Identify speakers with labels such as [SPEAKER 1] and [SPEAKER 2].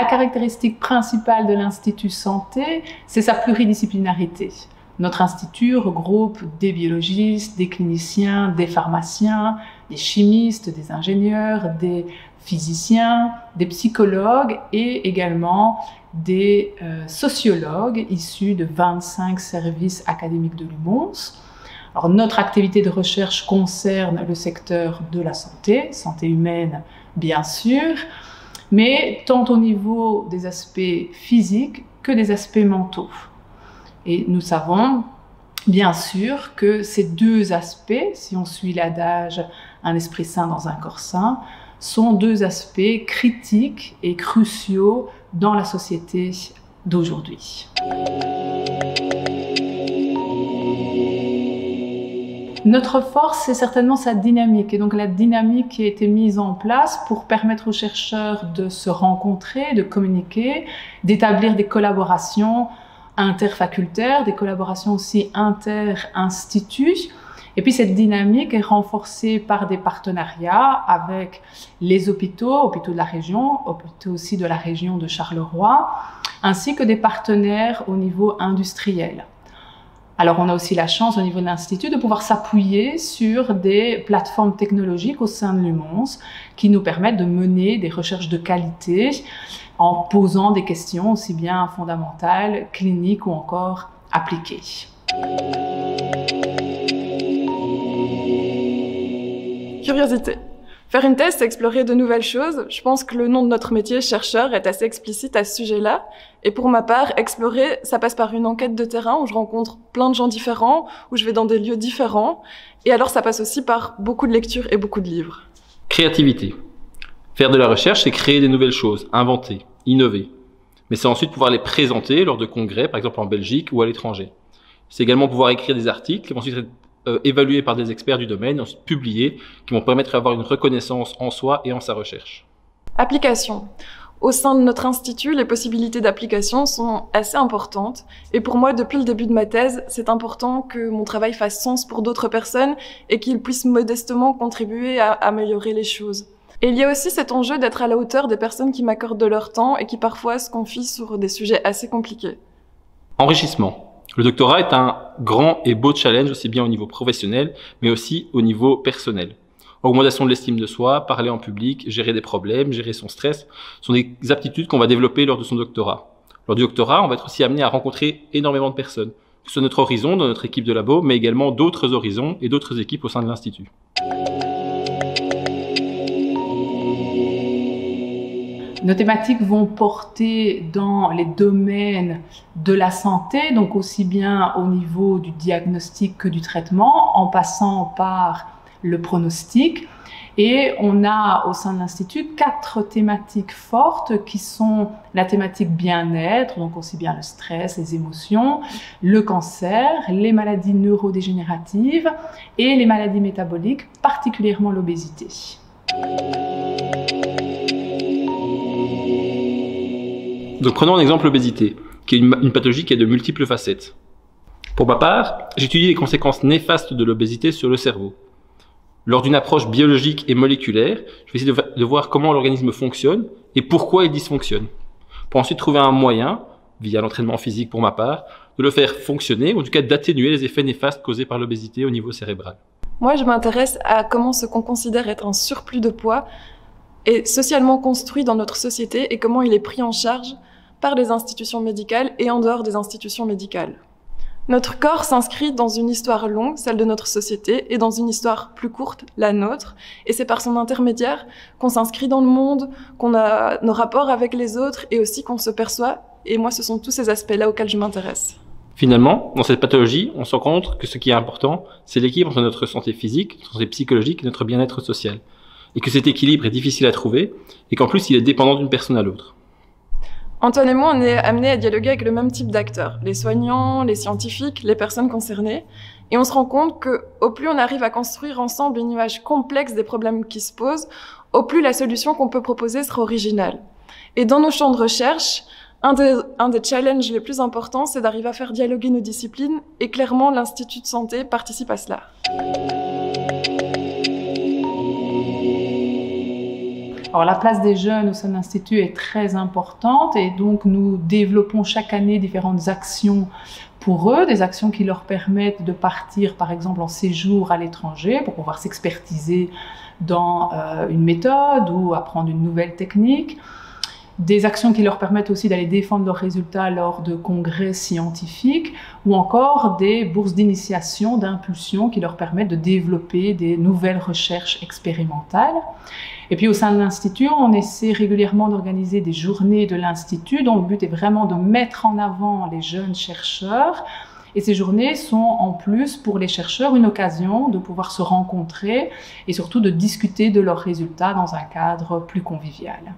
[SPEAKER 1] La caractéristique principale de l'Institut Santé, c'est sa pluridisciplinarité. Notre institut regroupe des biologistes, des cliniciens, des pharmaciens, des chimistes, des ingénieurs, des physiciens, des psychologues et également des sociologues issus de 25 services académiques de l'UMONS. Alors, notre activité de recherche concerne le secteur de la santé humaine bien sûr, mais tant au niveau des aspects physiques que des aspects mentaux. Et nous savons bien sûr que ces deux aspects, si on suit l'adage « un esprit sain dans un corps sain », sont deux aspects critiques et cruciaux dans la société d'aujourd'hui. Notre force, c'est certainement sa dynamique, et donc la dynamique qui a été mise en place pour permettre aux chercheurs de se rencontrer, de communiquer, d'établir des collaborations interfacultaires, des collaborations aussi inter-instituts. Et puis cette dynamique est renforcée par des partenariats avec les hôpitaux de la région, hôpitaux aussi de la région de Charleroi, ainsi que des partenaires au niveau industriel. Alors on a aussi la chance au niveau de l'Institut de pouvoir s'appuyer sur des plateformes technologiques au sein de l'UMONS qui nous permettent de mener des recherches de qualité en posant des questions aussi bien fondamentales, cliniques ou encore appliquées.
[SPEAKER 2] Curiosité. Faire une thèse, c'est explorer de nouvelles choses. Je pense que le nom de notre métier, chercheur, est assez explicite à ce sujet-là. Et pour ma part, explorer, ça passe par une enquête de terrain où je rencontre plein de gens différents, où je vais dans des lieux différents. Et alors, ça passe aussi par beaucoup de lectures et beaucoup de livres.
[SPEAKER 3] Créativité. Faire de la recherche, c'est créer des nouvelles choses, inventer, innover. Mais c'est ensuite pouvoir les présenter lors de congrès, par exemple en Belgique ou à l'étranger. C'est également pouvoir écrire des articles qui vont ensuite être évalués par des experts du domaine, ensuite publiés, qui vont permettre d'avoir une reconnaissance en soi et en sa recherche.
[SPEAKER 2] Application. Au sein de notre institut, les possibilités d'application sont assez importantes. Et pour moi, depuis le début de ma thèse, c'est important que mon travail fasse sens pour d'autres personnes et qu'il puisse modestement contribuer à améliorer les choses. Et il y a aussi cet enjeu d'être à la hauteur des personnes qui m'accordent de leur temps et qui parfois se confient sur des sujets assez compliqués.
[SPEAKER 3] Enrichissement. Le doctorat est un grand et beau challenge aussi bien au niveau professionnel, mais aussi au niveau personnel. Augmentation de l'estime de soi, parler en public, gérer des problèmes, gérer son stress, sont des aptitudes qu'on va développer lors de son doctorat. Lors du doctorat, on va être aussi amené à rencontrer énormément de personnes, que ce soit notre horizon, dans notre équipe de labo, mais également d'autres horizons et d'autres équipes au sein de l'Institut.
[SPEAKER 1] Nos thématiques vont porter dans les domaines de la santé, donc aussi bien au niveau du diagnostic que du traitement, en passant par le pronostic. Et on a au sein de l'Institut 4 thématiques fortes qui sont la thématique bien-être, donc aussi bien le stress, les émotions, le cancer, les maladies neurodégénératives et les maladies métaboliques, particulièrement l'obésité.
[SPEAKER 3] Donc prenons en exemple l'obésité, qui est une pathologie qui a de multiples facettes. Pour ma part, j'étudie les conséquences néfastes de l'obésité sur le cerveau. Lors d'une approche biologique et moléculaire, je vais essayer de voir comment l'organisme fonctionne et pourquoi il dysfonctionne. Pour ensuite trouver un moyen, via l'entraînement physique pour ma part, de le faire fonctionner, ou en tout cas d'atténuer les effets néfastes causés par l'obésité au niveau cérébral.
[SPEAKER 2] Moi, je m'intéresse à comment ce qu'on considère être un surplus de poids est socialement construit dans notre société et comment il est pris en charge par les institutions médicales et en dehors des institutions médicales. Notre corps s'inscrit dans une histoire longue, celle de notre société, et dans une histoire plus courte, la nôtre. Et c'est par son intermédiaire qu'on s'inscrit dans le monde, qu'on a nos rapports avec les autres et aussi qu'on se perçoit. Et moi, ce sont tous ces aspects-là auxquels je m'intéresse.
[SPEAKER 3] Finalement, dans cette pathologie, on se rend compte que ce qui est important, c'est l'équilibre entre notre santé physique, notre santé psychologique et notre bien-être social. Et que cet équilibre est difficile à trouver, et qu'en plus, il est dépendant d'une personne à l'autre.
[SPEAKER 2] Antoine et moi, on est amenés à dialoguer avec le même type d'acteurs, les soignants, les scientifiques, les personnes concernées, et on se rend compte que au plus on arrive à construire ensemble une image complexe des problèmes qui se posent, au plus la solution qu'on peut proposer sera originale. Et dans nos champs de recherche, un des challenges les plus importants, c'est d'arriver à faire dialoguer nos disciplines, et clairement, l'Institut de santé participe à cela.
[SPEAKER 1] Alors la place des jeunes au sein de l'Institut est très importante et donc nous développons chaque année différentes actions pour eux, des actions qui leur permettent de partir par exemple en séjour à l'étranger pour pouvoir s'expertiser dans une méthode ou apprendre une nouvelle technique. Des actions qui leur permettent aussi d'aller défendre leurs résultats lors de congrès scientifiques ou encore des bourses d'initiation, d'impulsion qui leur permettent de développer des nouvelles recherches expérimentales. Et puis au sein de l'Institut, on essaie régulièrement d'organiser des journées de l'Institut dont le but est vraiment de mettre en avant les jeunes chercheurs. Et ces journées sont en plus pour les chercheurs une occasion de pouvoir se rencontrer et surtout de discuter de leurs résultats dans un cadre plus convivial.